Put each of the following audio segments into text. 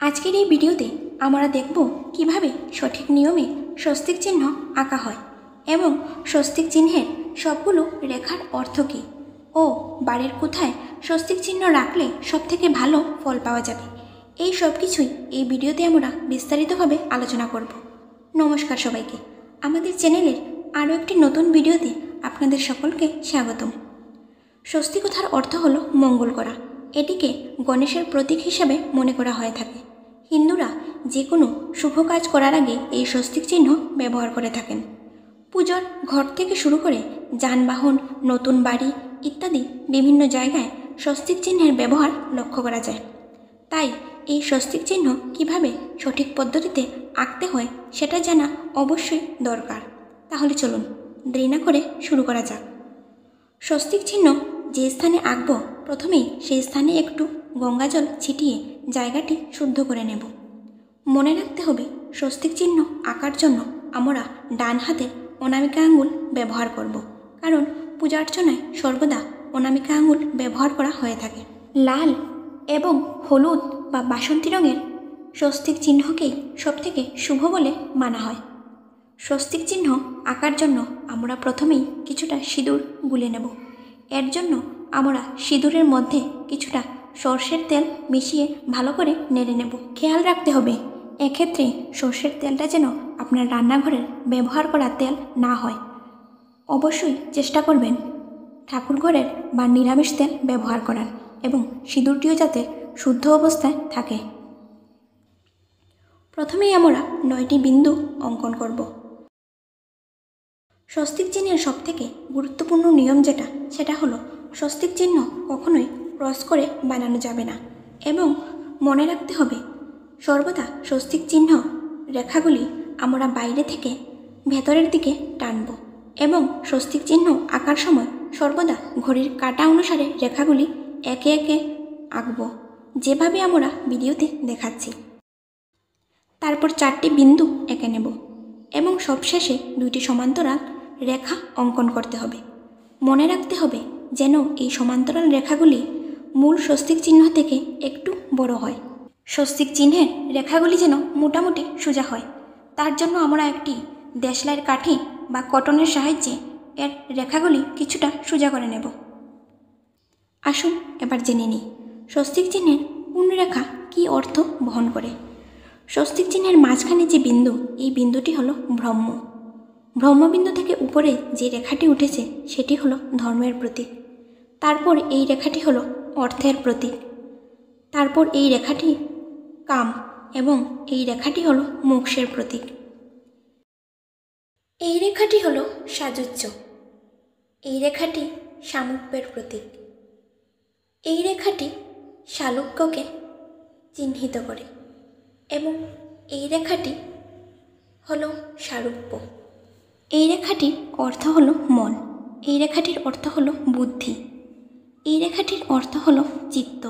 আজকের এই ভিডিওতে আমরা দেখব কিভাবে সঠিক নিয়মে স্বস্তিক চিহ্ন আঁকা হয় এবং স্বস্তিক চিহ্নের সবগুলো রেখার অর্থ কী ও বাড়ির কোথায় স্বস্তিক চিহ্ন রাখলে সবথেকে ভালো ফল পাওয়া যাবে। এই সব কিছুই এই ভিডিওতে আমরা বিস্তারিতভাবে আলোচনা করব। নমস্কার সবাইকে, আমাদের চ্যানেলের আরও একটি নতুন ভিডিওতে আপনাদের সকলকে স্বাগতম। স্বস্তি কথার অর্থ হলো মঙ্গল করা। এটিকে গণেশের প্রতীক হিসাবে মনে করা হয়ে থাকে। হিন্দুরা যে কোনো শুভ কাজ করার আগে এই স্বস্তিক চিহ্ন ব্যবহার করে থাকেন। পুজোর ঘর থেকে শুরু করে যানবাহন, নতুন বাড়ি ইত্যাদি বিভিন্ন জায়গায় স্বস্তিক চিহ্নের ব্যবহার লক্ষ্য করা যায়। তাই এই স্বস্তিক চিহ্ন কিভাবে সঠিক পদ্ধতিতে আঁকতে হয় সেটা জানা অবশ্যই দরকার। তাহলে চলুন দেরি না করে শুরু করা যাক। স্বস্তিক চিহ্ন যে স্থানে আঁকব, প্রথমেই সেই স্থানে একটু গঙ্গাজল ছিটিয়ে জায়গাটি শুদ্ধ করে নেব। মনে রাখতে হবে, স্বস্তিক চিহ্ন আঁকার জন্য আমরা ডান হাতে অনামিকা আঙুল ব্যবহার করব, কারণ পূজার্চনায় সর্বদা অনামিকা আঙুল ব্যবহার করা হয়ে থাকে। লাল এবং হলুদ বা বাসন্তী রঙের স্বস্তিক চিহ্নকেই সবথেকে শুভ বলে মানা হয়। স্বস্তিক চিহ্ন আঁকার জন্য আমরা প্রথমেই কিছুটা সিঁদুর গুলে নেব। এর জন্য আমরা সিঁদুরের মধ্যে কিছুটা সর্ষের তেল মিশিয়ে ভালো করে নেড়ে নেব। খেয়াল রাখতে হবে, এক্ষেত্রে সর্ষের তেলটা যেন আপনার রান্নাঘরের ব্যবহার করা তেল না হয়। অবশ্যই চেষ্টা করবেন ঠাকুরঘরের বা নিরামিষ তেল ব্যবহার করার, এবং সিঁদুরটিও যাতে শুদ্ধ অবস্থায় থাকে। প্রথমেই আমরা 9টি বিন্দু অঙ্কন করব। স্বস্তিক চিহ্নের সবথেকে গুরুত্বপূর্ণ নিয়ম সেটা হলো স্বস্তিক চিহ্ন কখনোই ক্রস করে বানানো যাবে না, এবং মনে রাখতে হবে সর্বদা স্বস্তিক চিহ্ন রেখাগুলি আমরা বাইরে থেকে ভেতরের দিকে টানব, এবং স্বস্তিক চিহ্ন আঁকার সময় সর্বদা ঘড়ির কাঁটা অনুসারে রেখাগুলি একে একে আঁকব, যেভাবে আমরা ভিডিওতে দেখাচ্ছি। তারপর 4টি বিন্দু এঁকে নেব এবং সবশেষে 2টি সমান্তরাল রেখা অঙ্কন করতে হবে। মনে রাখতে হবে যেন এই সমান্তরাল রেখাগুলি মূল স্বস্তিক চিহ্ন থেকে একটু বড় হয়। স্বস্তিক চিহ্নের রেখাগুলি যেন মোটামুটি সোজা হয়, তার জন্য আমরা একটি দেশলাইয়ের কাঠি বা কটনের সাহায্যে এর রেখাগুলি কিছুটা সোজা করে নেব। আসুন এবার জেনে নিই স্বস্তিক চিহ্নের কোন রেখা কী অর্থ বহন করে। স্বস্তিক চিহ্নের মাঝখানে যে বিন্দু, এই বিন্দুটি হলো ব্রহ্ম। ব্রহ্মবিন্দু থেকে উপরে যে রেখাটি উঠেছে সেটি হলো ধর্মের প্রতীক। তারপর এই রেখাটি হলো অর্থের প্রতীক। তারপর এই রেখাটি কাম, এবং এই রেখাটি হলো মোক্ষের প্রতীক। এই রেখাটি হলো সাযুজ্য। এই রেখাটি সামীপ্যের প্রতীক। এই রেখাটি শালুক্যকে চিহ্নিত করে, এবং এই রেখাটি হলো সারূপ্য। এই রেখাটির অর্থ হলো মন। এই রেখাটির অর্থ হলো বুদ্ধি। এই রেখাটির অর্থ হলো চিত্ত,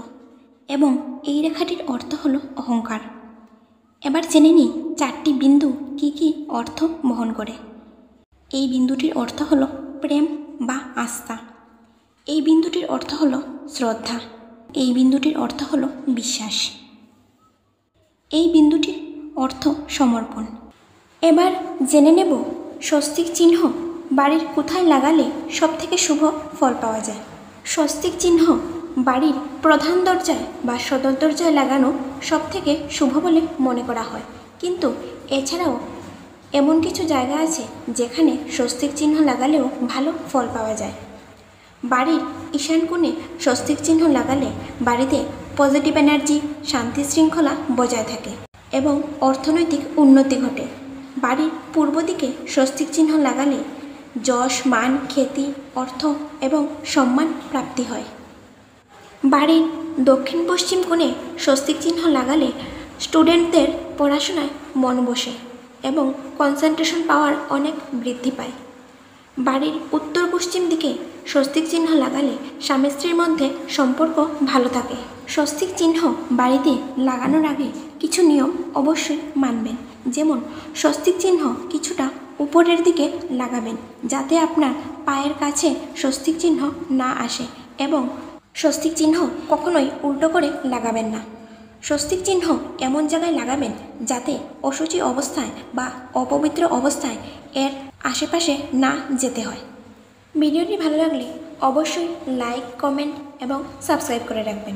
এবং এই রেখাটির অর্থ হলো অহংকার। এবার জেনে নিই 4টি বিন্দু কি কি অর্থ বহন করে। এই বিন্দুটির অর্থ হলো প্রেম বা আস্থা। এই বিন্দুটির অর্থ হলো শ্রদ্ধা। এই বিন্দুটির অর্থ হলো বিশ্বাস। এই বিন্দুটির অর্থ সমর্পণ। এবার জেনে নেব স্বস্তিক চিহ্ন বাড়ির কোথায় লাগালে সবথেকে শুভ ফল পাওয়া যায়। স্বস্তিক চিহ্ন বাড়ির প্রধান দরজায় বা সদর দরজায় লাগানো সবথেকে শুভ বলে মনে করা হয়, কিন্তু এছাড়াও এমন কিছু জায়গা আছে যেখানে স্বস্তিক চিহ্ন লাগালেও ভালো ফল পাওয়া যায়। বাড়ির ঈশান কোণে স্বস্তিক চিহ্ন লাগালে বাড়িতে পজিটিভ এনার্জি, শান্তি শৃঙ্খলা বজায় থাকে এবং অর্থনৈতিক উন্নতি ঘটে। বাড়ির পূর্ব দিকে স্বস্তিক চিহ্ন লাগালে যশ, মান, খ্যাতি, অর্থ এবং সম্মান প্রাপ্তি হয়। বাড়ির দক্ষিণ পশ্চিম কোণে স্বস্তিক চিহ্ন লাগালে স্টুডেন্টদের পড়াশোনায় মন বসে এবং কনসেন্ট্রেশন পাওয়ার অনেক বৃদ্ধি পায়। বাড়ির উত্তর পশ্চিম দিকে স্বস্তিক চিহ্ন লাগালে স্বামী স্ত্রীর মধ্যে সম্পর্ক ভালো থাকে। স্বস্তিক চিহ্ন বাড়িতে লাগানোর আগে কিছু নিয়ম অবশ্যই মানবেন, যেমন স্বস্তিক চিহ্ন কিছুটা উপরের দিকে লাগাবেন যাতে আপনার পায়ের কাছে স্বস্তিক চিহ্ন না আসে, এবং স্বস্তিক চিহ্ন কখনোই উল্টো করে লাগাবেন না। স্বস্তিক চিহ্ন এমন জায়গায় লাগাবেন যাতে অশুচি অবস্থায় বা অপবিত্র অবস্থায় এর আশেপাশে না যেতে হয়। ভিডিওটি ভালো লাগলে অবশ্যই লাইক, কমেন্ট এবং সাবস্ক্রাইব করে রাখবেন।